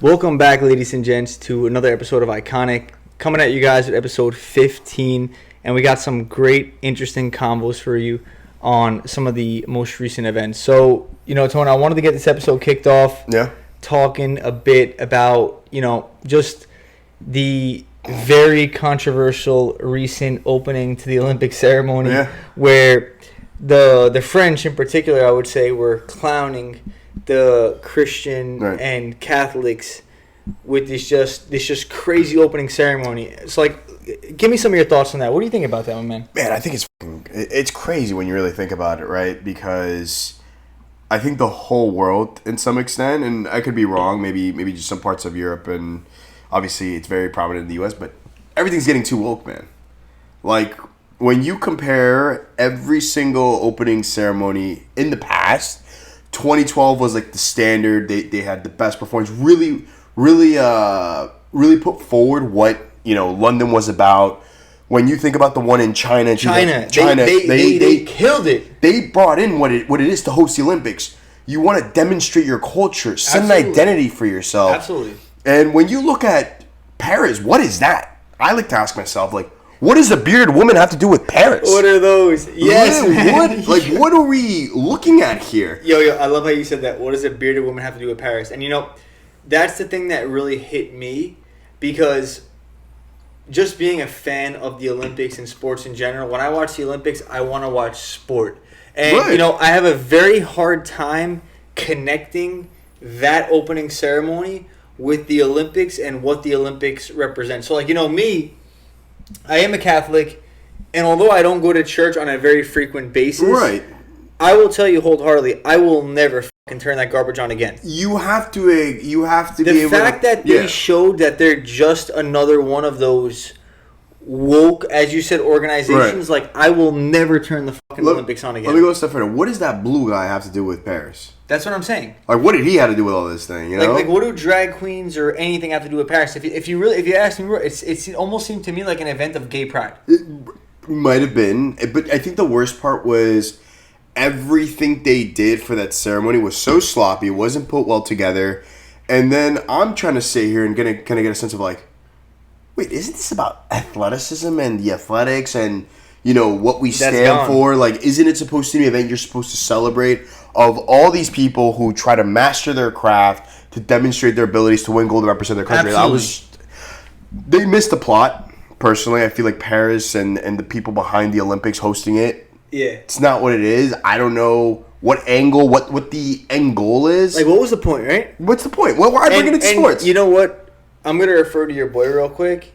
Welcome back, ladies and gents, to another episode of Iconic. Coming at you guys with episode 15, and we got some great, interesting combos for you on some of the most recent events. So, Tony, I wanted to get this episode kicked off talking a bit about, just the very controversial recent opening to the Olympic ceremony where the French in particular, I would say, were clowning the Christian and Catholics with this just crazy opening ceremony. It's like, give me some of your thoughts on that. What do you think about that one, man? Man, I think it's crazy when you really think about it, right? Because I think the whole world, in some extent, and I could be wrong, maybe just some parts of Europe, and obviously it's very prominent in the U.S., but everything's getting too woke, man. Like, when you compare every single opening ceremony in the past, 2012 was like the standard. They had the best performance. Really put forward what London was about. When you think about the one in China, they killed it. They brought in what it is to host the Olympics. You want to demonstrate your culture, set an identity for yourself. Absolutely. And when you look at Paris, what is that? I like to ask myself, like, what does a bearded woman have to do with Paris? What are those? Yes, man. What are we looking at here? Yo, I love how you said that. What does a bearded woman have to do with Paris? And that's the thing that really hit me, because just being a fan of the Olympics and sports in general, when I watch the Olympics, I want to watch sport. And, I have a very hard time connecting that opening ceremony with the Olympics and what the Olympics represent. So, me, I am a Catholic, and although I don't go to church on a very frequent basis, I will tell you wholeheartedly, I will never fucking turn that garbage on again. You have to be able to... The fact that they showed that they're just another one of those woke, as you said, organizations, like, I will never turn the fucking Olympics on again. Let me go a step further. What does that blue guy have to do with Paris? That's what I'm saying. Like, what did he have to do with all this thing? Like, what do drag queens or anything have to do with Paris? If you ask me, it almost seemed to me like an event of gay pride. It might have been, but I think the worst part was everything they did for that ceremony was so sloppy, wasn't put well together, and then I'm trying to sit here and kind of get a sense of like, wait, isn't this about athleticism and the athletics and what we stand for? Like, isn't it supposed to be an event you're supposed to celebrate of all these people who try to master their craft to demonstrate their abilities to win gold and represent their country? They missed the plot. Personally, I feel like Paris and the people behind the Olympics hosting it, it's not what it is. I don't know what angle, what the end goal is. Like, what was the point, right? What's the point? Why bring it into sports? You know what? I'm going to refer to your boy real quick.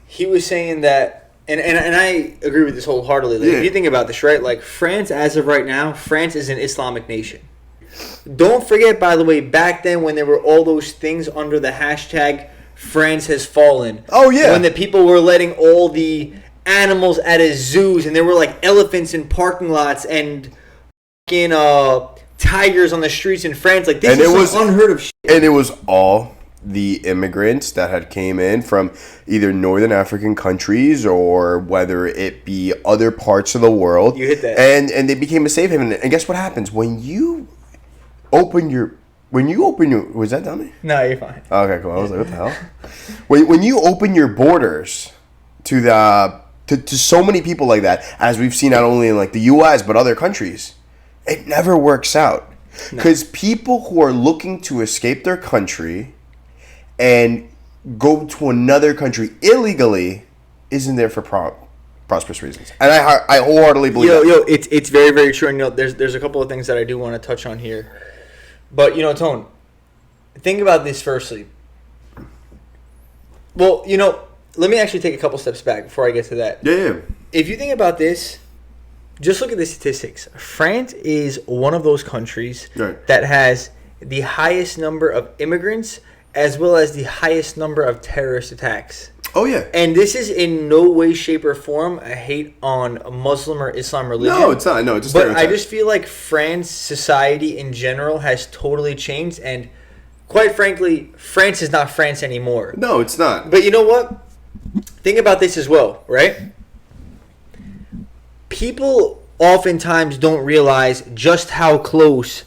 He was saying that, and I agree with this wholeheartedly. Like, if you think about this, right? Like, France, as of right now, France is an Islamic nation. Don't forget, by the way, back then when there were all those things under the hashtag France has fallen. Oh, yeah. When the people were letting all the animals out of zoos, and there were, like, elephants in parking lots and fucking tigers on the streets in France. Like, this is unheard of shit. And it was all the immigrants that had came in from either northern African countries or whether it be other parts of the world. You hit that. And they became a safe haven. And guess what happens? When you open your... Was that dummy? No, you're fine. Okay, cool. I was like, what the hell? When you open your borders to so many people like that, as we've seen not only in like the U.S. but other countries, it never works out. Because people who are looking to escape their country and go to another country illegally isn't there for prosperous reasons. And I wholeheartedly believe that. It's very, very true. And there's a couple of things that I do want to touch on here. But, Tone, think about this firstly. Well, let me actually take a couple steps back before I get to that. Yeah. If you think about this, just look at the statistics. France is one of those countries that has the highest number of immigrants as well as the highest number of terrorist attacks. Oh, yeah. And this is in no way, shape, or form a hate on Muslim or Islam religion. No, it's not. No, it's a stereotype. But I just feel like France society in general has totally changed. And quite frankly, France is not France anymore. No, it's not. But you know what? Think about this as well, right? People oftentimes don't realize just how close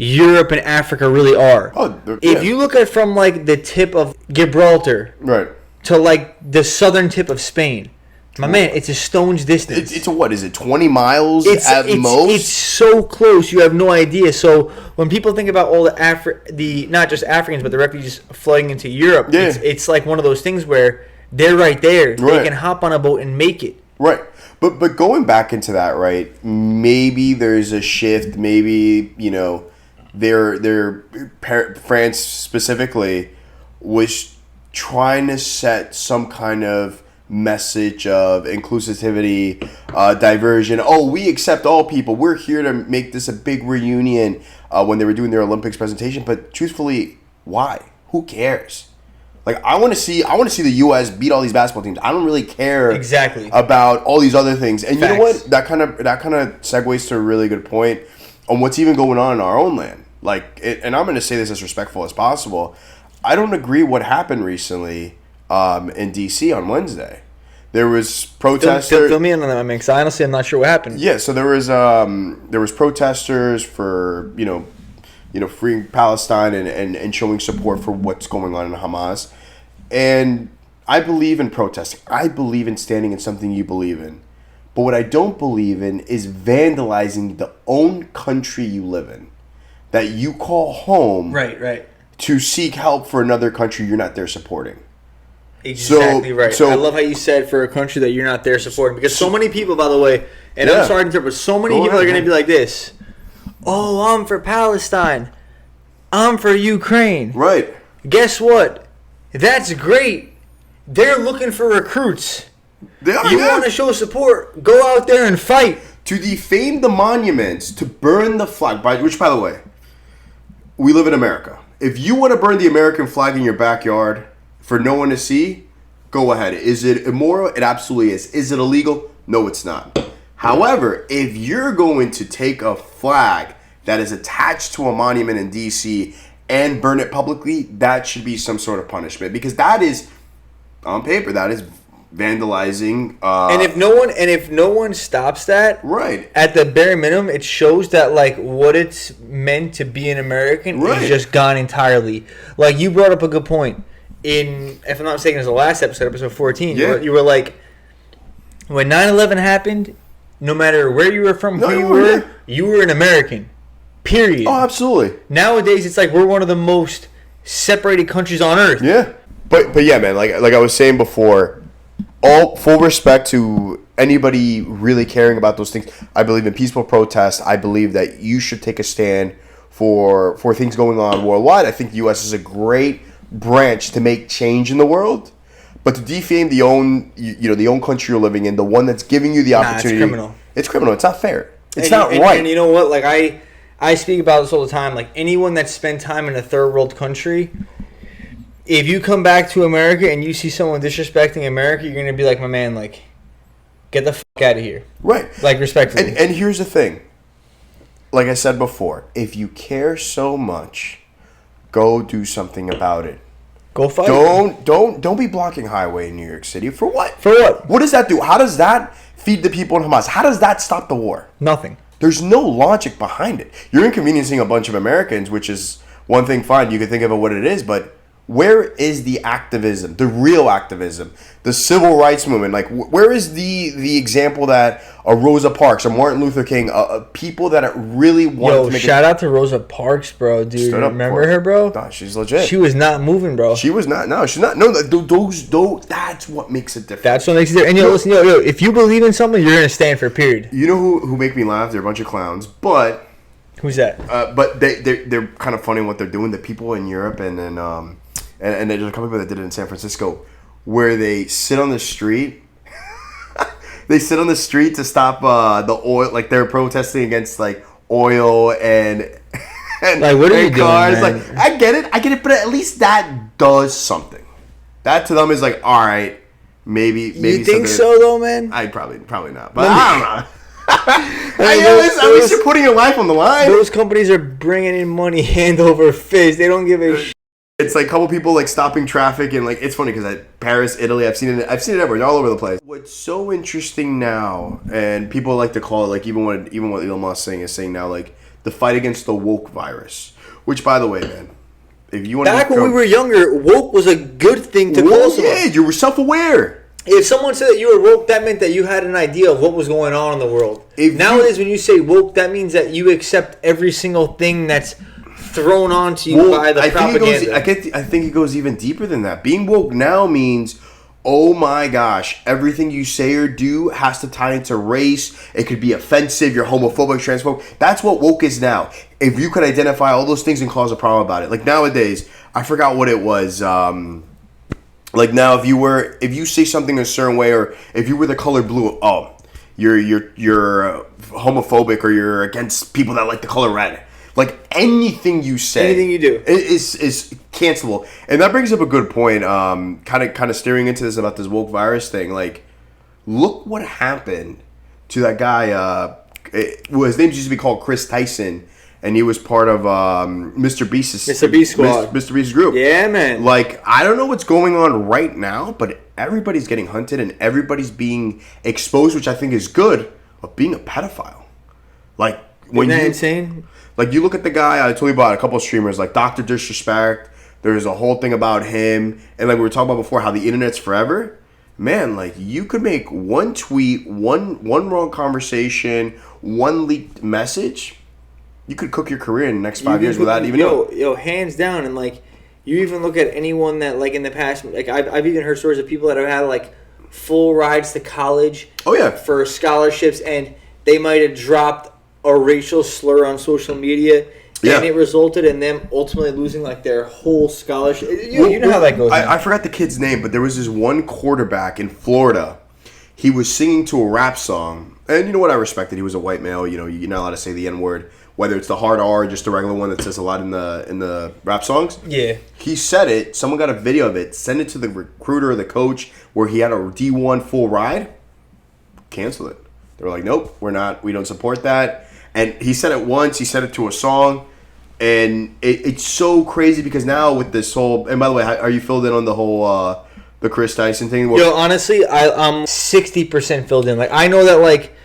Europe and Africa really are. If you look at from like the tip of Gibraltar to like the southern tip of Spain, my man, it's a stone's distance. It's a what is it? 20 miles at most. It's so close, you have no idea. So when people think about all the not just Africans but the refugees flooding into Europe, it's like one of those things where they're right there. They can hop on a boat and make it. Right. But going back into that, right? Maybe there's a shift. Maybe France specifically was trying to set some kind of message of inclusivity, diversion. Oh, we accept all people. We're here to make this a big reunion. When they were doing their Olympics presentation, but truthfully, why? Who cares? Like I want to see the U.S. beat all these basketball teams. I don't really care about all these other things. And Facts. You know what? That kind of segues to a really good point on what's even going on in our own land. And I'm going to say this as respectful as possible. I don't agree what happened recently in D.C. on Wednesday. There was protesters. Fill me in on that, man, because honestly, I'm not sure what happened. Yeah, so there was protesters for freeing Palestine and showing support for what's going on in Hamas. And I believe in protesting. I believe in standing in something you believe in. But what I don't believe in is vandalizing the own country you live in, that you call home. Right. To seek help for another country you're not there supporting. Exactly right. So I love how you said for a country that you're not there supporting, because so many people, by the way, and I'm sorry to interrupt, but so many people are going to be like this. Oh, I'm for Palestine. I'm for Ukraine. Right. Guess what? That's great. They're looking for recruits. You want to show support? Go out there and fight. To defame the monuments, to burn the flag, which, by the way, we live in America. If you want to burn the American flag in your backyard for no one to see, go ahead. Is it immoral? It absolutely is. Is it illegal? No, it's not. However, if you're going to take a flag that is attached to a monument in D.C. and burn it publicly, that should be some sort of punishment, because that is, on paper, that is vandalizing. And if no one stops that, right, at the bare minimum, it shows that like what it's meant to be an American is just gone entirely. Like you brought up a good point. If I'm not mistaken, it was the last episode 14. Yeah. You were like, when 9/11 happened, no matter where you were from, who you were an American. Period. Oh, absolutely. Nowadays, it's like we're one of the most separated countries on earth. Yeah, but yeah, man. Like I was saying before, all full respect to anybody really caring about those things. I believe in peaceful protest. I believe that you should take a stand for things going on worldwide. I think the U.S. is a great branch to make change in the world. But to defame the own country you're living in, the one that's giving you the opportunity, it's criminal. It's criminal. It's not fair. It's not right. And you know what? Like I speak about this all the time. Like anyone that's spent time in a third world country, if you come back to America and you see someone disrespecting America, you're gonna be like, my man, like, get the fuck out of here. Right. Like respectfully. And here's the thing. Like I said before, if you care so much, go do something about it. Go fight. Don't be blocking highway in New York City. For what? For what? What does that do? How does that feed the people in Hamas? How does that stop the war? Nothing. There's no logic behind it. You're inconveniencing a bunch of Americans, which is one thing, fine. You can think of it what it is, but where is the activism, the real activism, the civil rights movement? Like, where is the example that a Rosa Parks or Martin Luther King, people that really wanted to make shout out to Rosa Parks, bro, dude. Remember her, bro? No, she's legit. She was not moving, bro. She was not. No, she's not. No, those. That's what makes it different. That's what makes it different. And listen, if you believe in something, you're gonna stand for a period. You know who make me laugh? They're a bunch of clowns, but who's that? But they're kind of funny in what they're doing. The people in Europe and then and there's a couple people that did it in San Francisco, where they sit on the street. They sit on the street to stop the oil. Like they're protesting against like oil and like what are you cars. doing, man? Like I get it, but at least that does something. That to them is like, all right, maybe. You think so though, man? I probably not, but I don't know. At least you're putting your life on the line. Those companies are bringing in money hand over fist. They don't give a shit. It's like a couple people like stopping traffic and like it's funny because at Paris, Italy, I've seen it everywhere. They're all over the place. What's so interesting now, and people like to call it like even what Elon Musk is saying now, like the fight against the woke virus. Which, by the way, man, if you want back when we were younger, woke was a good thing to call someone. Yeah, you were self-aware. If someone said that you were woke, that meant that you had an idea of what was going on in the world. Nowadays, when you say woke, that means that you accept every single thing that's thrown onto you by the propaganda. I think it goes even deeper than that. Being woke now means, oh my gosh, everything you say or do has to tie into race. It could be offensive. You're homophobic, transphobic. That's what woke is now. If you could identify all those things and cause a problem about it. Like nowadays, I forgot what it was. Like now, if you say something a certain way, or if you were the color blue, oh, you're homophobic, or you're against people that like the color red. Like anything you say, anything you do is cancelable. And that brings up a good point. Kind of steering into this about this woke virus thing. Like, look what happened to that guy. His name used to be called Kris Tyson, and he was part of MrBeast's squad, MrBeast's group. Yeah, man. Like, I don't know what's going on right now, but everybody's getting hunted and everybody's being exposed, which I think is good, of being a pedophile. Like, isn't that insane? Like, you look at the guy, I told you about a couple of streamers, like Dr. Disrespect. There's a whole thing about him. And like we were talking about before, how the internet's forever. Man, like, you could make one tweet, one wrong conversation, one leaked message. You could cook your career in the next 5 years without even knowing. Yo, hands down. And, like, you even look at anyone that, like, in the past, like, I've even heard stories of people that have had, like, full rides to college. Oh, yeah. For scholarships, and they might have dropped a racial slur on social media, and it resulted in them ultimately losing like their whole scholarship. You know how that goes. I forgot the kid's name, but there was this one quarterback in Florida. He was singing to a rap song, and you know what? I respected. He was a white male. You know, you're not allowed to say the N word, whether it's the hard R or just the regular one that says a lot in the rap songs. Yeah. He said it. Someone got a video of it. Sent it to the recruiter or the coach where he had a D1 full ride. Cancel it. They were like, nope, we don't support that. And he said it once. He said it to a song. And it's so crazy because now with this whole... And by the way, are you filled in on the whole the Kris Tyson thing? Yo, honestly, I'm 60% filled in. Like, I know that, like,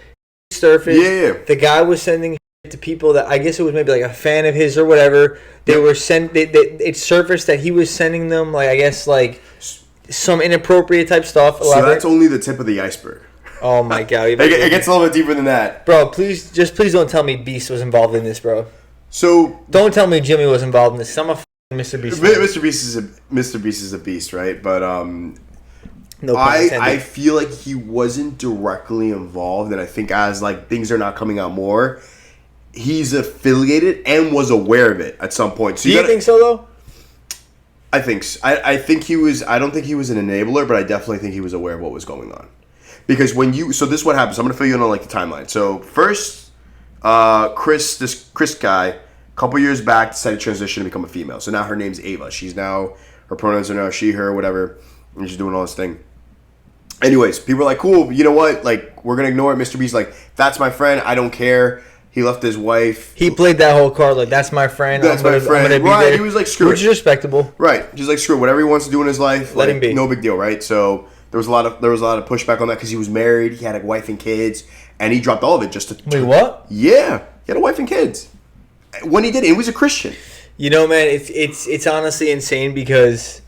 surface, the guy was sending to people that I guess it was maybe like a fan of his or whatever. They were it surfaced that he was sending them, like, I guess, like, some inappropriate type stuff. So that's only the tip of the iceberg. Oh my god! It gets a little bit deeper than that, bro. Please don't tell me Beast was involved in this, bro. So don't tell me Jimmy was involved in this. I'm a MrBeast. MrBeast is a beast, right? But no, I feel like he wasn't directly involved, and I think as like things are not coming out more, he's affiliated and was aware of it at some point. So do you think so though? I think so. I think he was. I don't think he was an enabler, but I definitely think he was aware of what was going on. Because so this is what happens. I'm gonna fill you in on like the timeline. So first, this Kris guy, a couple years back, decided to transition to become a female. So now her name's Ava. Her pronouns are now she, her, whatever, and she's doing all this thing. Anyways, people are like, cool. You know what? Like, we're gonna ignore it. MrBeast like, that's my friend. I don't care. He left his wife. He played that whole card like, that's my friend. That's my friend. Right? He was like, screw it. Which is respectable. Right. He's like, screw it. Whatever he wants to do in his life, let him be. No big deal, right? So. There was a lot of pushback on that because he was married, he had a wife and kids, and he dropped all of it just to... Wait, what? Yeah, he had a wife and kids. When he did it, he was a Christian. You know, man, it's honestly insane because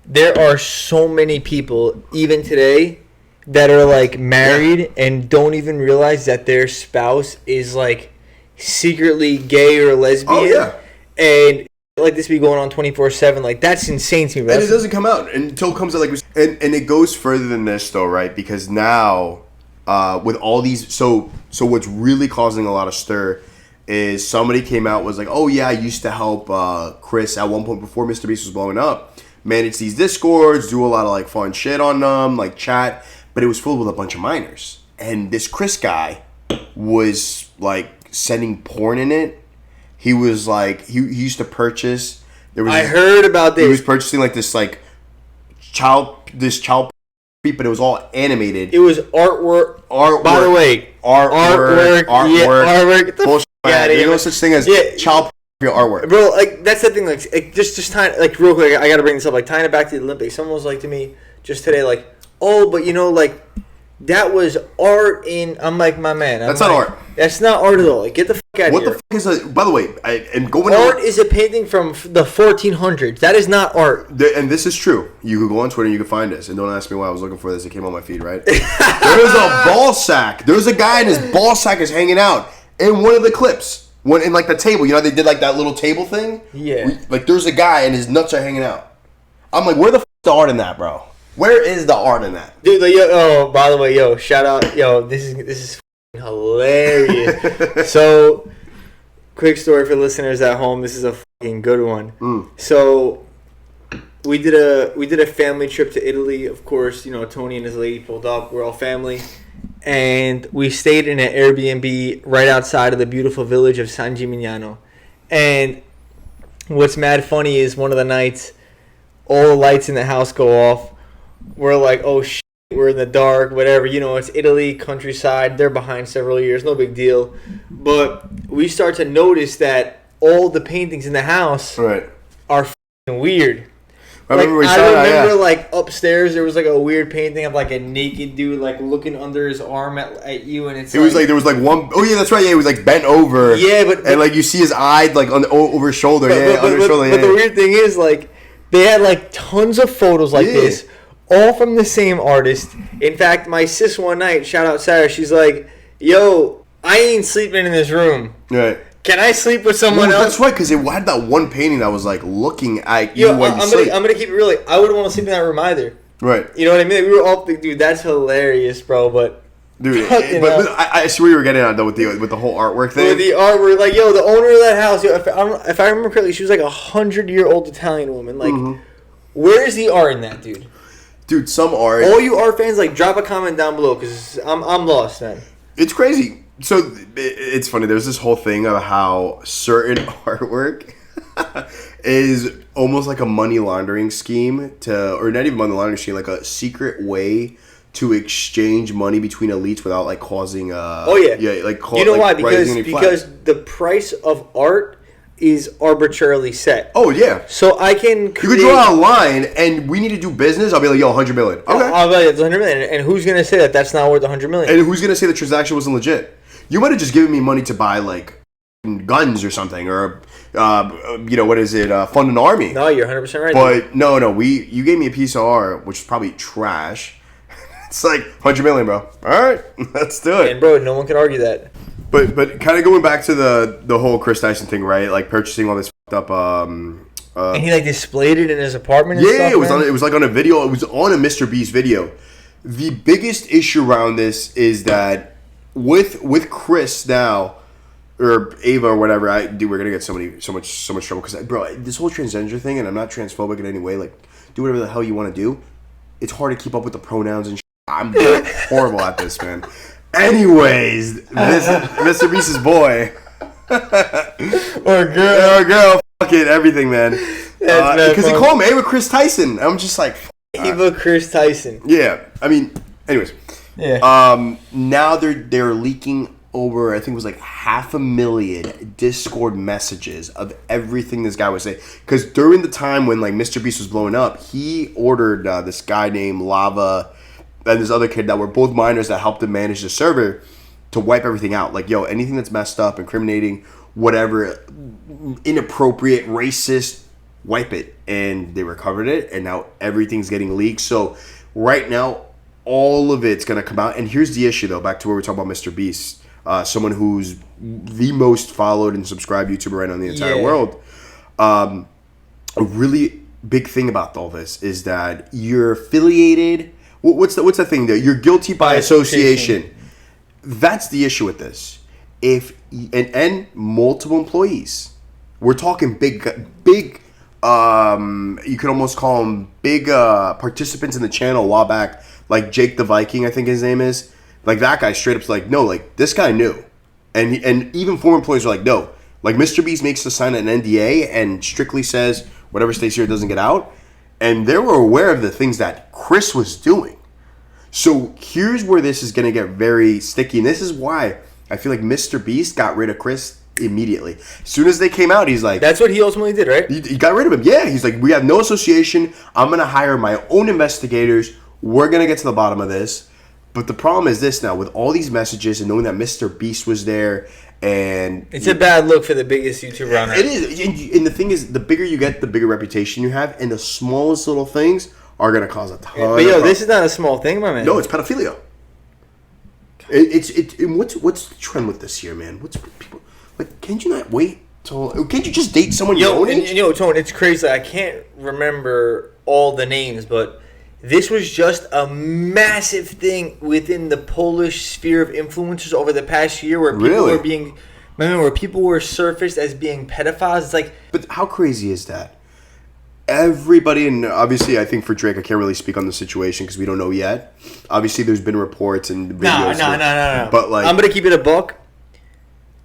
there are so many people, even today, that are like married and don't even realize that their spouse is like secretly gay or lesbian. Oh, yeah. And... like this be going on 24/7, like that's insane to me. And it doesn't come out until it comes out, like, and it goes further than this though, right? Because now, with all these, so what's really causing a lot of stir is somebody came out was like, oh yeah, I used to help Kris at one point before MrBeast was blowing up, manage these discords, do a lot of like fun shit on them, like chat, but it was filled with a bunch of minors, and this Kris guy was like sending porn in it. He was like, he used to purchase. I heard about this. He was purchasing like this like child, but it was all animated. It was artwork. By the way, artwork. Yeah, artwork. Bullshit. Yeah, there's no such thing as child artwork, bro. Like that's the thing. Like just tying, like real quick. I gotta bring this up. Like tying it back to the Olympics. Someone was like to me just today, like, oh, but you know, like that was art in. I'm like, my man. That's not art. That's not art at all. Like, get the fuck out of here. What the fuck is that? By the way, art is a painting from the 1400s. That is not art. And this is true. You could go on Twitter and you can find this. And don't ask me why I was looking for this. It came on my feed, right? There was a ball sack. There's a guy and his ball sack is hanging out in one of the clips. In like the table. You know, they did like that little table thing? Yeah. Like there's a guy and his nuts are hanging out. I'm like, where the fuck is the art in that, bro? Where is the art in that? Dude, by the way, shout out. This is hilarious. So, quick story for listeners at home. This is a fucking good one. So, we did a family trip to Italy. Of course, Tony and his lady pulled up. We're all family, and we stayed in an Airbnb right outside of the beautiful village of San Gimignano. And what's mad funny is one of the nights, all the lights in the house go off. We're like, oh shit. We're in the dark, whatever. It's Italy, countryside. They're behind several years. No big deal. But we start to notice that all the paintings in the house are f***ing weird. I remember like upstairs there was like a weird painting of like a naked dude like looking under his arm at you, and it was like there was like one. Oh yeah, that's right. Yeah, he was like bent over. Yeah, but like you see his eye like over his shoulder. But the weird thing is like they had like tons of photos like this. All from the same artist. In fact, my sis one night, shout out Sarah, she's like, yo, I ain't sleeping in this room. Right. Can I sleep with someone else? That's right, because it had that one painting that was like looking at you when you sleep. I'm going to keep it real. I wouldn't want to sleep in that room either. Right. You know what I mean? We were all thinking, dude, that's hilarious, bro, but... Dude, but I see where you were getting at, though, with the whole artwork thing. With the artwork, like, the owner of that house, if I remember correctly, she was like a 100-year-old Italian woman. Like, where is the art in that, dude? Dude, some art. All you art fans, like, drop a comment down below because I'm lost, man. It's crazy. So it's funny. There's this whole thing of how certain artwork is almost like a money laundering scheme or not even money laundering scheme, like a secret way to exchange money between elites without like causing. You know why? Because the price of art is arbitrarily set. Oh, yeah. So I can You could draw a line, and we need to do business. I'll be like, yo, 100 million. Okay. I'll be like, it's 100 million. And who's going to say that that's not worth 100 million? And who's going to say the transaction wasn't legit? You might have just given me money to buy, like, guns or something, or, what is it, fund an army. No, you're 100% right. But, no, you gave me a piece of art, which is probably trash. It's like, 100 million, bro. All right, let's do it. And, bro, no one can argue that. But kind of going back to the whole Kris Tyson thing, right? Like purchasing all this fucked up. And he like displayed it in his apartment. And stuff, it was like on a video. It was on a MrBeast video. The biggest issue around this is that with Kris now, or Ava or whatever, we're gonna get so much trouble because bro, this whole transgender thing, and I'm not transphobic in any way. Like, do whatever the hell you want to do. It's hard to keep up with the pronouns and. I'm horrible at this, man. Anyways, MrBeast's boy or girl, fuck it, everything, man. Because they call him Ava Kris Tyson. I'm just like Ava Kris Tyson. Yeah, I mean, anyways. Yeah. Now they're leaking over. I think it was like 500,000 Discord messages of everything this guy was saying. Because during the time when like MrBeast was blowing up, he ordered this guy named Lava. And this other kid that were both minors that helped him manage the server to wipe everything out. Like, yo, anything that's messed up, incriminating, whatever, inappropriate, racist, wipe it. And they recovered it, and now everything's getting leaked. So right now, all of it's going to come out. And here's the issue, though, back to where we're talking about MrBeast, someone who's the most followed and subscribed YouTuber right now in the entire world. A really big thing about all this is that you're affiliated... What's the thing there? You're guilty by association. That's the issue with this. And multiple employees. We're talking big. You could almost call them big participants in the channel a while back, like Jake the Viking, I think his name is. Like that guy straight up's like, no, like this guy knew, and even former employees are like, no, like MrBeast makes us sign an NDA and strictly says whatever stays here doesn't get out. And they were aware of the things that Kris was doing. So here's where this is going to get very sticky. And this is why I feel like MrBeast got rid of Kris immediately. As soon as they came out, he's like... That's what he ultimately did, right? He got rid of him. Yeah, he's like, we have no association. I'm going to hire my own investigators. We're going to get to the bottom of this. But the problem is this now, with all these messages and knowing that MrBeast was there, and it's a bad look for the biggest YouTuber on earth. It is. And the thing is, the bigger you get, the bigger reputation you have, and the smallest little things are going to cause a ton But yo, this is not a small thing, my man. No, it's pedophilia. What's the trend with this here, man? What's people like? Can't you not wait till? Can't you just date someone you own? Yo, Tone, it's crazy. I can't remember all the names, but this was just a massive thing within the Polish sphere of influencers over the past year, where people were surfaced as being pedophiles. It's like, but how crazy is that? Everybody, and obviously I think for Drake, I can't really speak on the situation because we don't know yet. Obviously there's been reports and videos. No. But like, I'm going to keep it a buck.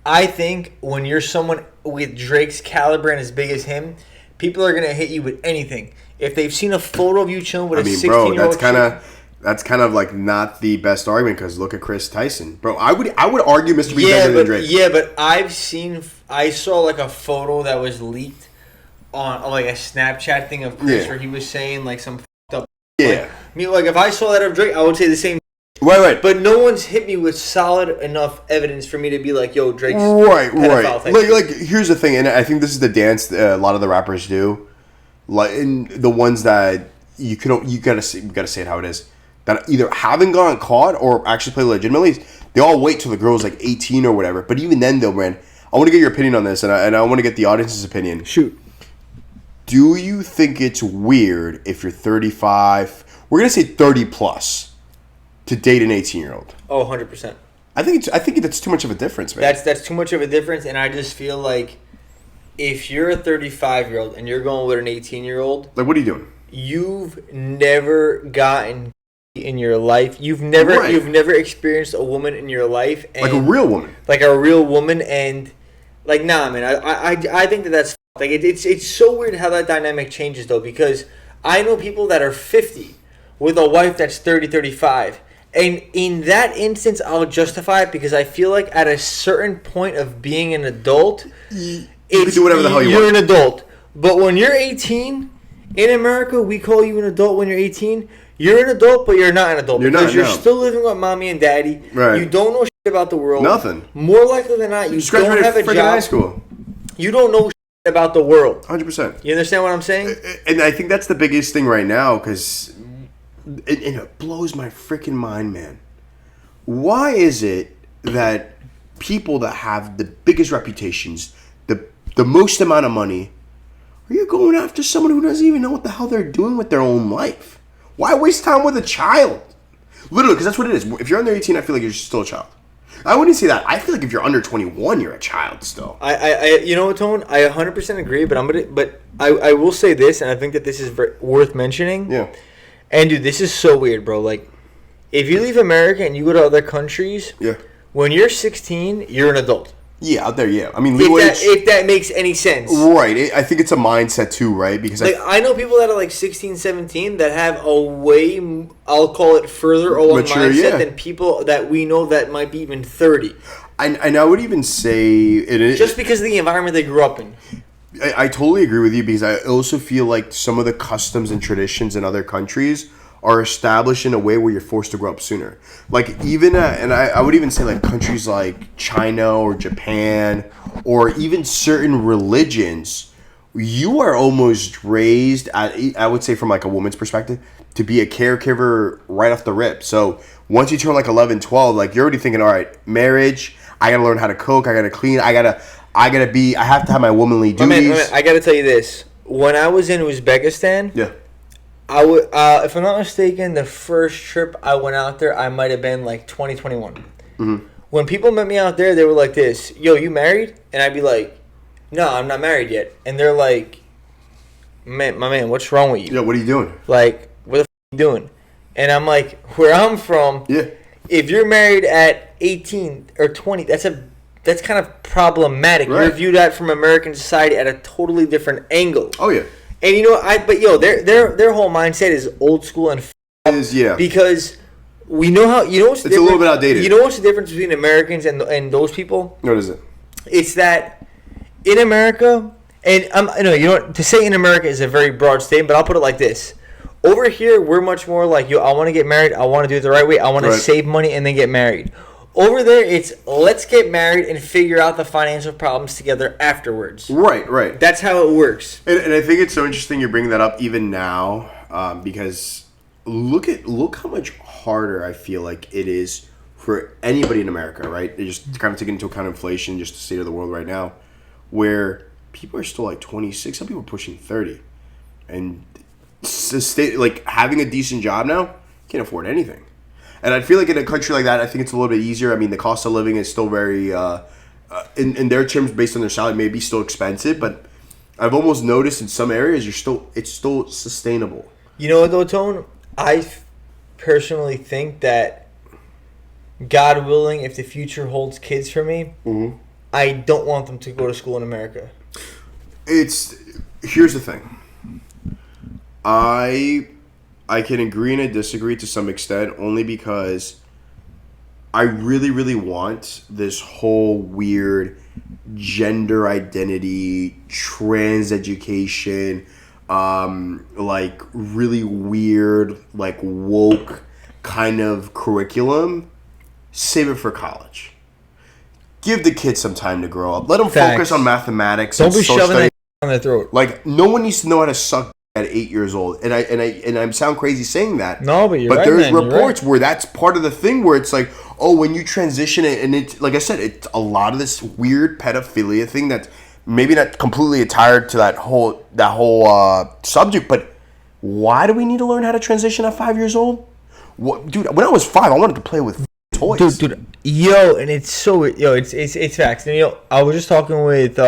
I think when you're someone with Drake's caliber and as big as him, people are going to hit you with anything. If they've seen a photo of you chilling with a 16-year-old that's kind of like not the best argument because look at Kris Tyson. Bro, I would argue MrBeast better than Drake. Yeah, but I saw like a photo that was leaked on like a Snapchat thing of Kris where he was saying like some fucked up. Yeah. Like if I saw that of Drake, I would say the same. Right. But no one's hit me with solid enough evidence for me to be like, yo, Drake's right. Like here's the thing, and I think this is the dance a lot of the rappers do, like in the ones that you gotta say it how it is, that either haven't gotten caught or actually play legitimately. They all wait till the girl's like 18 or whatever. But even then, though, man, I want to get your opinion on this, and I want to get the audience's opinion. Shoot. Do you think it's weird if you're 35, we're going to say 30 plus, to date an 18-year-old? Oh, 100%. I think that's too much of a difference, man. That's too much of a difference, and I just feel like if you're a 35-year-old and you're going with an 18-year-old, like, what are you doing? You've never gotten in your life. You've never experienced a woman in your life, and like a real woman, and like, nah, man. I think that's like it's so weird how that dynamic changes though, because I know people that are 50 with a wife that's 30, 35. And in that instance, I'll justify it because I feel like at a certain point of being an adult, you can do whatever the hell you want. You're an adult. But when you're 18, in America, we call you an adult when you're 18. You're an adult, but you're not an adult. You're still living with mommy and daddy. Right. You don't know shit about the world. Nothing. More likely than not, you don't have a job. High school. You don't know shit about the world. 100%. You understand what I'm saying? And I think that's the biggest thing right now because it blows my freaking mind, man. Why is it that people that have the biggest reputations, the most amount of money, are you going after someone who doesn't even know what the hell they're doing with their own life? Why waste time with a child? Literally, because that's what it is. If you're under 18, I feel like you're still a child. I wouldn't say that. I feel like if you're under 21, you're a child still. I you know what, Tone? I 100% agree, but I will say this, and I think that this is worth mentioning. Yeah. And dude, this is so weird, bro. Like, if you leave America and you go to other countries, when you're 16, you're an adult. Yeah, out there, yeah. I mean, if that makes any sense. Right. I think it's a mindset too, right? Because like, I know people that are like 16, 17 that have a way, I'll call it further along mindset than people that we know that might be even 30. And I would even say it is just because of the environment they grew up in. I totally agree with you because I also feel like some of the customs and traditions in other countries are established in a way where you're forced to grow up sooner. Like even, and I would even say like countries like China or Japan or even certain religions, you are almost raised, I would say from like a woman's perspective, to be a caregiver right off the rip. So once you turn like 11, 12, like you're already thinking, all right, marriage, I gotta learn how to cook, I gotta clean, I have to have my womanly duties. I gotta tell you this. When I was in Uzbekistan, I would, if I'm not mistaken, the first trip I went out there, I might have been like 2021. Mm-hmm. When people met me out there, they were like this, yo, you married? And I'd be like, no, I'm not married yet. And they're like, man, my man, what's wrong with you? Yeah, what are you doing? Like, what the f*** are you doing? And I'm like, where I'm from, if you're married at 18 or 20, that's kind of problematic. Right. You're viewed at from American society at a totally different angle. Oh, yeah. And you know, their whole mindset is old school and because we know how, you know what's it's a little bit outdated. You know what's the difference between Americans and those people? What is it? It's that in America, and you know what, to say in America is a very broad statement, but I'll put it like this: Over here, we're much more like, yo, I want to get married. I want to do it the right way. I want to save money and then get married. Over there, it's let's get married and figure out the financial problems together afterwards. Right. That's how it works. And I think it's so interesting you're bringing that up even now, because look how much harder I feel like it is for anybody in America, right? They just kind of taking into account inflation, just the state of the world right now, where people are still like 26, some people are pushing 30, and like having a decent job now, can't afford anything. And I feel like in a country like that, I think it's a little bit easier. I mean, the cost of living is still very, in their terms, based on their salary, maybe still expensive. But I've almost noticed in some areas, it's still sustainable. You know what, though, Tone? I personally think that, God willing, if the future holds kids for me, I don't want them to go to school in America. Here's the thing. I can agree and disagree to some extent, only because I really, really want this whole weird gender identity, trans education, like really weird, like woke kind of curriculum. Save it for college. Give the kids some time to grow up. Let them focus on mathematics. Don't be shoving that on their throat. Like, no one needs to know how to suck at 8 years old, and I sound crazy saying that. No, but you're right. But there's reports where that's part of the thing, where it's like, oh, when you transition it, and it's like I said, it's a lot of this weird pedophilia thing that's maybe not completely tied to that whole subject. But why do we need to learn how to transition at 5 years old? What, dude? When I was 5, I wanted to play with toys. Dude, and it's facts. And I was just talking with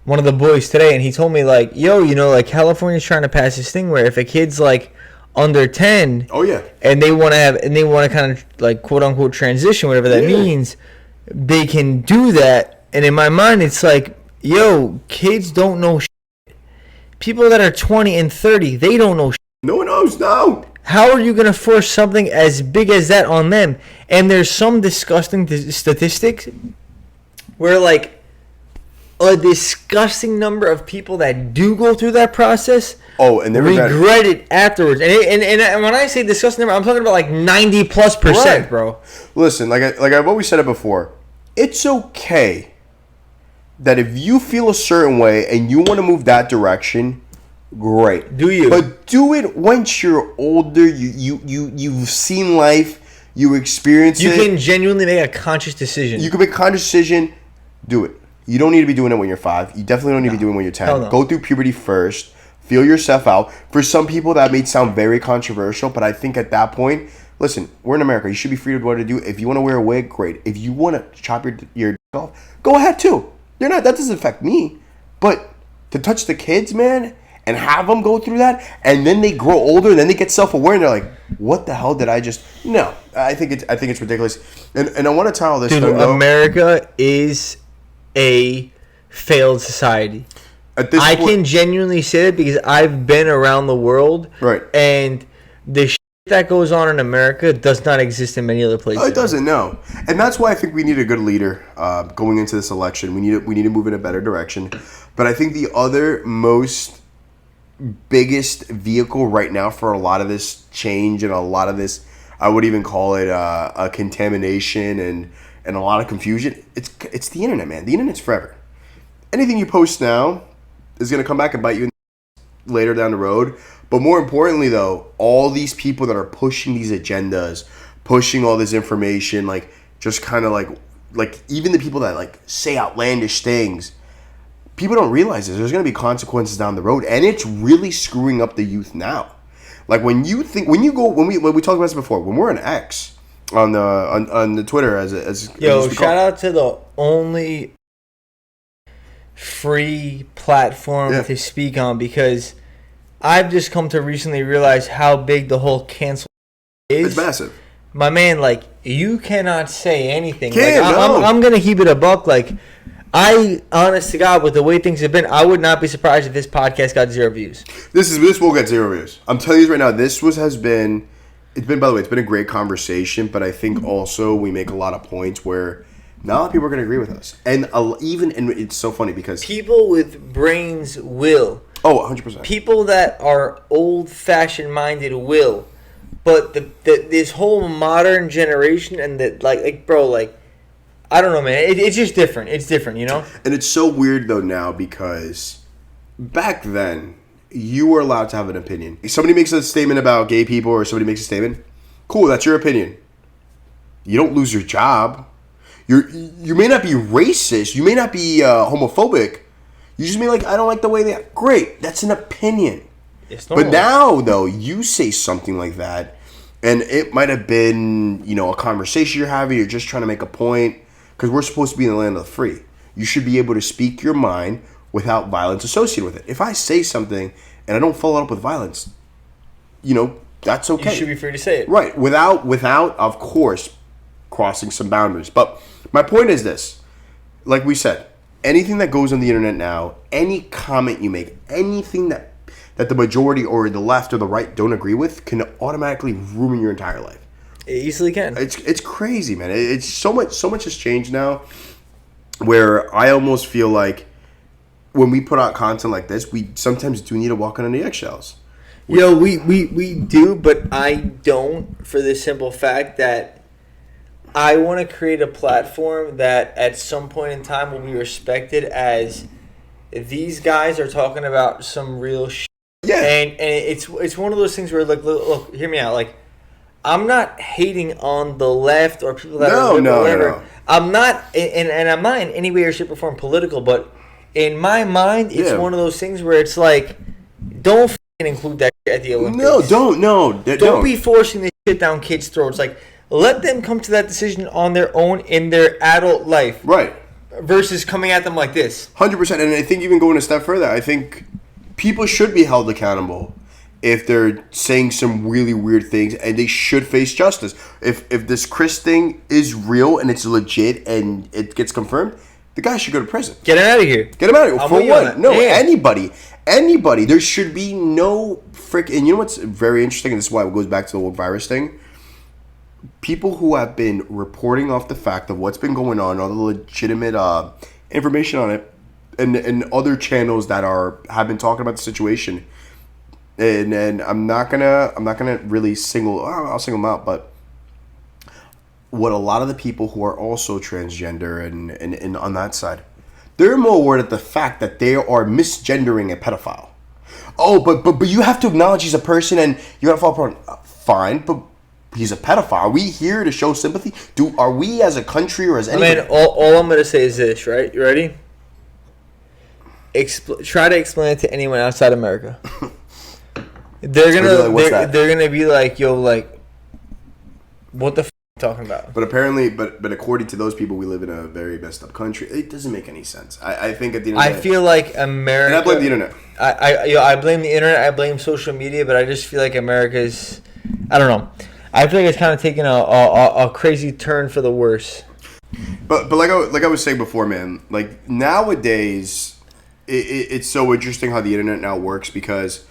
one of the boys today, and he told me, like, like California's trying to pass this thing where if a kid's like under 10, and they want to kind of like quote unquote transition, whatever that means, they can do that. And in my mind, it's like, kids don't know shit. People that are 20 and 30, they don't know shit. No one knows now. How are you going to force something as big as that on them? And there's some disgusting statistics where, like, a disgusting number of people that do go through that process and they regret it afterwards. And when I say disgusting number, I'm talking about like 90+%, bro. Listen, like I've always said it before, it's okay that if you feel a certain way and you want to move that direction, great. Do you? But do it once you're older. You've seen life. You experience it. You can genuinely make a conscious decision. You can make a conscious decision. Do it. You don't need to be doing it when you're 5. You definitely don't need to be doing it when you're 10. No. Go through puberty first. Feel yourself out. For some people, that may sound very controversial, but I think at that point, listen, we're in America. You should be free to what to do. If you want to wear a wig, great. If you want to chop your dick off, go ahead too. That doesn't affect me. But to touch the kids, man, and have them go through that, and then they grow older, and then they get self-aware, and they're like, "What the hell did I just?" No, I think it's ridiculous. And I want to tell this. Dude, America is a failed society. I can genuinely say it because I've been around the world, right? And the shit that goes on in America does not exist in many other places. It doesn't, no. And that's why I think we need a good leader going into this election. We need to move in a better direction. But I think the other most biggest vehicle right now for a lot of this change and a lot of this, I would even call it a contamination and a lot of confusion, it's the internet, man. The internet's forever. Anything you post now is going to come back and bite you later down the road. But more importantly, though, all these people that are pushing these agendas, pushing all this information, like just kind of like even the people that like say outlandish things, people don't realize this. There's going to be consequences down the road, and it's really screwing up the youth now. Like when we talked about this before, when we're an X on the Twitter as shout out to the only free platform to speak on, because I've just come to recently realize how big the whole cancel is. It's massive. My man, like, you cannot say anything. I'm gonna keep it a buck. Like, honest to God, with the way things have been, I would not be surprised if this podcast got 0 views. This will get 0 views. I'm telling you right now, it's been a great conversation, but I think also we make a lot of points where not a lot of people are going to agree with us. And it's so funny because people with brains will. Oh, 100%. People that are old-fashioned minded will, but this whole modern generation and bro, like, I don't know, man. It's just different. It's different, you know? And it's so weird, though, now because back then, you were allowed to have an opinion. If somebody makes a statement about gay people or somebody makes a statement, cool, that's your opinion. You don't lose your job. You may not be racist. You may not be homophobic. You just may like, I don't like the way they act. Great, that's an opinion. But now, though, you say something like that, and it might have been, you know, a conversation you're having. You're just trying to make a point. Because we're supposed to be in the land of the free. You should be able to speak your mind without violence associated with it. If I say something and I don't follow it up with violence, you know, that's okay. You should be free to say it. Right. Without, of course, crossing some boundaries. But my point is this. Like we said, anything that goes on the internet now, any comment you make, anything that the majority or the left or the right don't agree with can automatically ruin your entire life. It easily can. It's crazy, man. It's so much has changed now where I almost feel like when we put out content like this, we sometimes do need to walk on the eggshells. Yo, we do, but I don't, for the simple fact that I want to create a platform that at some point in time will be respected as these guys are talking about some real shit. Yeah. And it's one of those things where, like, look, hear me out. Like, I'm not hating on the left or people that are liberal or whatever. No. I'm not, and I'm not in any way or shape or form political, but in my mind, it's one of those things where it's like, don't fucking include that shit at the Olympics. Don't be forcing this shit down kids' throats. Like, let them come to that decision on their own in their adult life. Right. Versus coming at them like this. 100%. And I think even going a step further, I think people should be held accountable if they're saying some really weird things, and they should face justice. If this Chris thing is real and it's legit and it gets confirmed, the guy should go to prison. Get him out of here. Get him out of here. For what? No, anybody. There should be no and you know what's very interesting, and this is why it goes back to the woke virus thing? People who have been reporting off the fact of what's been going on, all the legitimate information on it, and other channels that have been talking about the situation. And I'm not gonna really I'll single them out, but what a lot of the people who are also transgender and on that side, they're more worried at the fact that they are misgendering a pedophile. Oh, but you have to acknowledge he's a person and you gotta fall upon. Fine, but he's a pedophile. Are we here to show sympathy? Are we as a country or as anybody? I mean, all I'm gonna say is this, right? You ready? Try to explain it to anyone outside America. They're gonna be like, yo, like, what the f*** are you talking about? But apparently, but according to those people, we live in a very messed up country. It doesn't make any sense. I think at the end of the day, I feel like America. And I blame the internet. I blame the internet. I blame social media. But I just feel like America's. I don't know. I feel like it's kind of taking a crazy turn for the worse. But like I was saying before, man. Like nowadays, it's so interesting how the internet now works because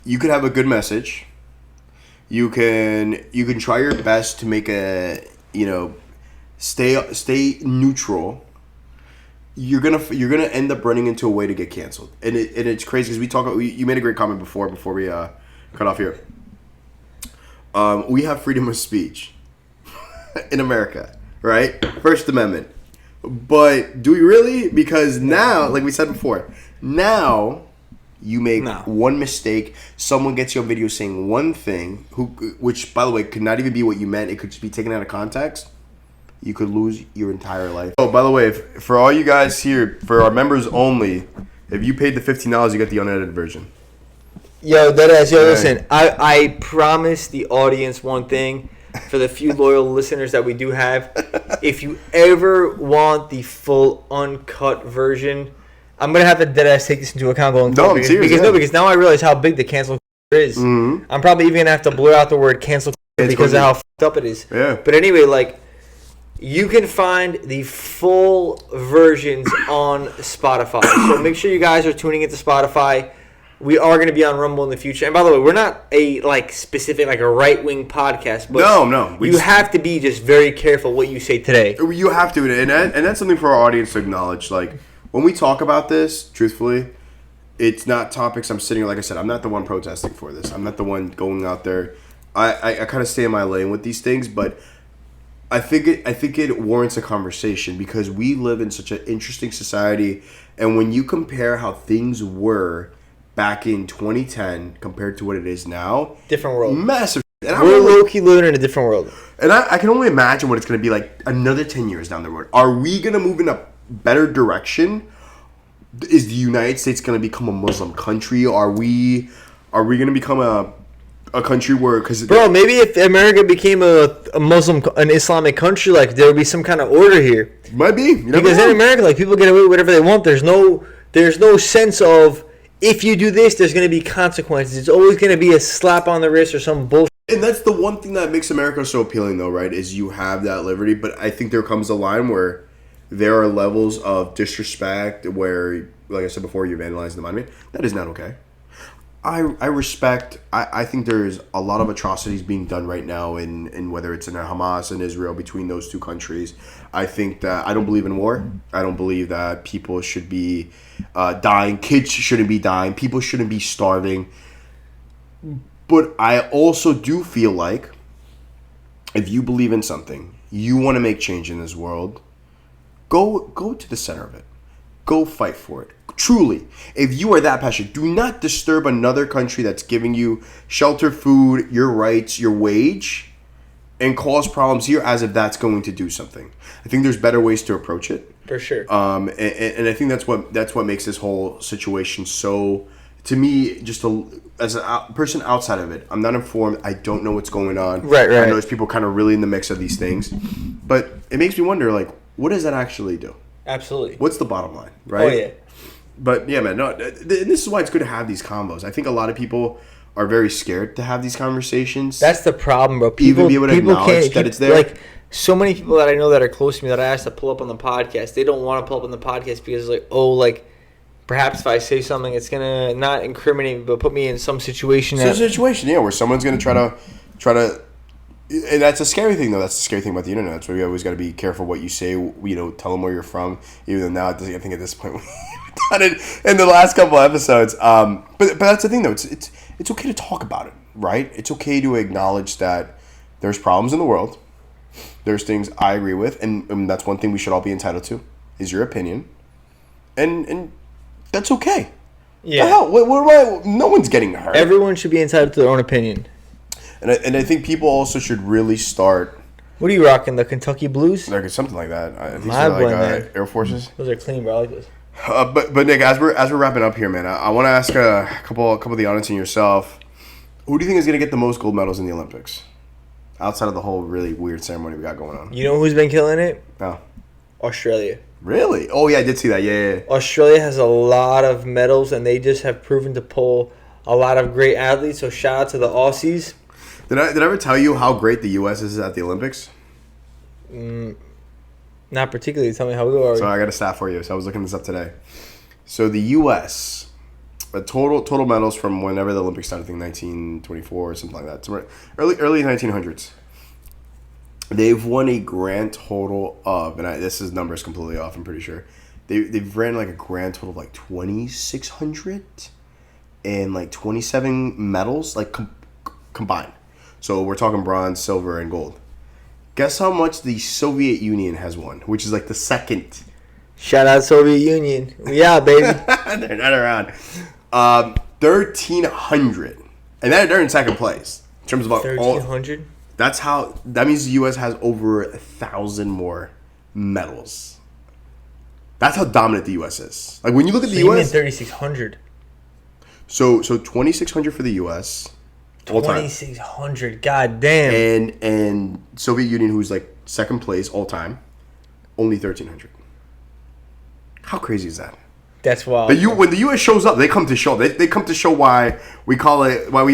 you could have a good message. You can try your best to make stay neutral. You're gonna end up running into a way to get canceled, and it's crazy because you made a great comment before we cut off here. We have freedom of speech in America, right? First Amendment, but do we really? Because now, like we said before, now. You make one mistake, someone gets you on video saying one thing, which, by the way, could not even be what you meant. It could just be taken out of context. You could lose your entire life. Oh, by the way, for all you guys here, for our members only, if you paid the $15, you get the unedited version. Yo, listen, I promise the audience one thing. For the few loyal listeners that we do have, if you ever want the full uncut version, I'm gonna have to deadass take this into account going forward. Because now I realize how big the cancel is. Mm-hmm. I'm probably even gonna have to blur out the word cancel because of how fucked up it is. Yeah. But anyway, like, you can find the full versions on Spotify. So make sure you guys are tuning into Spotify. We are going to be on Rumble in the future. And by the way, we're not a specific a right-wing podcast. But no. You have to be just very careful what you say today. You have to, and that's something for our audience to acknowledge. Like, when we talk about this, truthfully, it's not topics I'm sitting, like I said, I'm not the one protesting for this. I'm not the one going out there. I kind of stay in my lane with these things, but I think it warrants a conversation because we live in such an interesting society, and when you compare how things were back in 2010 compared to what it is now, different world, massive. And we're low-key living in a different world. And I can only imagine what it's going to be like another 10 years down the road. Are we going to move in a better direction? Is the United States going to become a Muslim country? Are we going to become a country where... Bro, maybe if America became a Muslim, an Islamic country, like there would be some kind of order here. Might be. Because in America, like people get away with whatever they want. There's no sense of if you do this, there's going to be consequences. It's always going to be a slap on the wrist or some bullshit. And that's the one thing that makes America so appealing, though, right? Is you have that liberty, but I think there comes a line where there are levels of disrespect where, like I said before, you're vandalizing the monument. That is not okay. I respect. I think there's a lot of atrocities being done right now in whether it's in Hamas and Israel between those two countries. I think that I don't believe in war. I don't believe that people should be dying. Kids shouldn't be dying. People shouldn't be starving. But I also do feel like if you believe in something, you want to make change in this world, go to the center of it. Go fight for it. Truly, if you are that passionate, do not disturb another country that's giving you shelter, food, your rights, your wage, and cause problems here as if that's going to do something. I think there's better ways to approach it. For sure. And I think that's what makes this whole situation so... To me, just as a person outside of it, I'm not informed. I don't know what's going on. Right. I know there's people kind of really in the mix of these things. But it makes me wonder, like, what does that actually do? Absolutely. What's the bottom line, right? Oh, yeah. But, yeah, man, no, this is why it's good to have these combos. I think a lot of people are very scared to have these conversations. That's the problem, bro. People, even be able to acknowledge that it's there. Like, so many people that I know that are close to me that I asked to pull up on the podcast, they don't want to pull up on the podcast because, like, perhaps if I say something, it's gonna not incriminate me, but put me in some situation. Where someone's gonna try to, and that's a scary thing, though. That's the scary thing about the internet. That's why you always got to be careful what you say. Tell them where you're from. Even though now, I think at this point we've done it in the last couple episodes. But that's the thing, though. It's okay to talk about it, right? It's okay to acknowledge that there's problems in the world. There's things I agree with, and that's one thing we should all be entitled to is your opinion, and. That's okay. Yeah. The hell? No one's getting hurt. Everyone should be entitled to their own opinion. And I think people also should really start. What are you rocking? The Kentucky Blues? Like something like that. I think My boy, man. Air Forces. Those are clean, bro. I like those. But Nick, as we're wrapping up here, man, I want to ask a couple of the audience and yourself. Who do you think is going to get the most gold medals in the Olympics? Outside of the whole really weird ceremony we got going on. You know who's been killing it? No. Australia. Really? Oh, yeah, I did see that. Yeah. Australia has a lot of medals, and they just have proven to pull a lot of great athletes. So shout out to the Aussies. Did I ever tell you how great the U.S. is at the Olympics? Not particularly. Tell me how we are. So I got a stat for you. So I was looking this up today. So the U.S., total medals from whenever the Olympics started, I think 1924 or something like that. So early 1900s. They've won a grand total of, and this is numbers completely off, I'm pretty sure. They've ran like a grand total of like 2,600 and like 27 medals like combined. So we're talking bronze, silver, and gold. Guess how much the Soviet Union has won, which is like the second. Shout out Soviet Union. Yeah, baby. They're not around. 1,300. And they're in second place. In terms of 1,300? That means the U.S. has over 1,000 more medals. That's how dominant the U.S. is. Like when you look at the U.S. 3,600. So 2,600 for the U.S. 2,600. God damn. And Soviet Union, who's like second place all time, only 1,300. How crazy is that? That's wild. When the U.S. shows up, they come to show. They come to show why we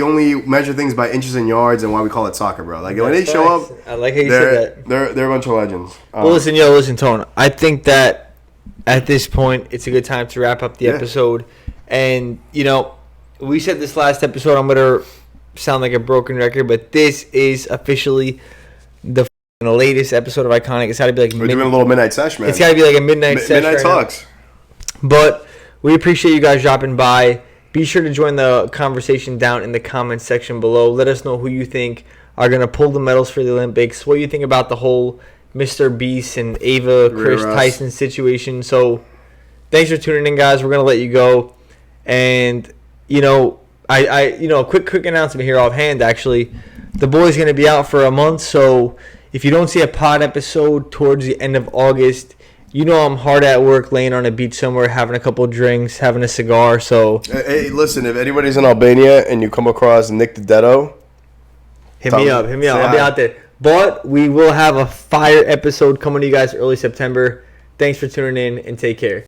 only measure things by inches and yards, and why we call it soccer, bro. Like when they show up, I like how you said that. They're a bunch of legends. Well, listen, Tone. I think that at this point, it's a good time to wrap up the episode. And we said this last episode. I'm gonna sound like a broken record, but this is officially the latest episode of Iconic. It's got to be like we're doing a little midnight sesh, man. It's got to be like a midnight sesh. Midnight talks. But we appreciate you guys dropping by. Be sure to join the conversation down in the comments section below. Let us know who you think are going to pull the medals for the Olympics. What you think about the whole MrBeast and Ava Kris Tyson situation. So thanks for tuning in, guys. We're going to let you go. And, a quick announcement here offhand, actually. The boy's going to be out for a month, so if you don't see a pod episode towards the end of August, I'm hard at work laying on a beach somewhere, having a couple drinks, having a cigar. So hey, listen, if anybody's in Albania and you come across Nick the Deado, hit me up. I'll be out there. But we will have a fire episode coming to you guys early September. Thanks for tuning in, and take care.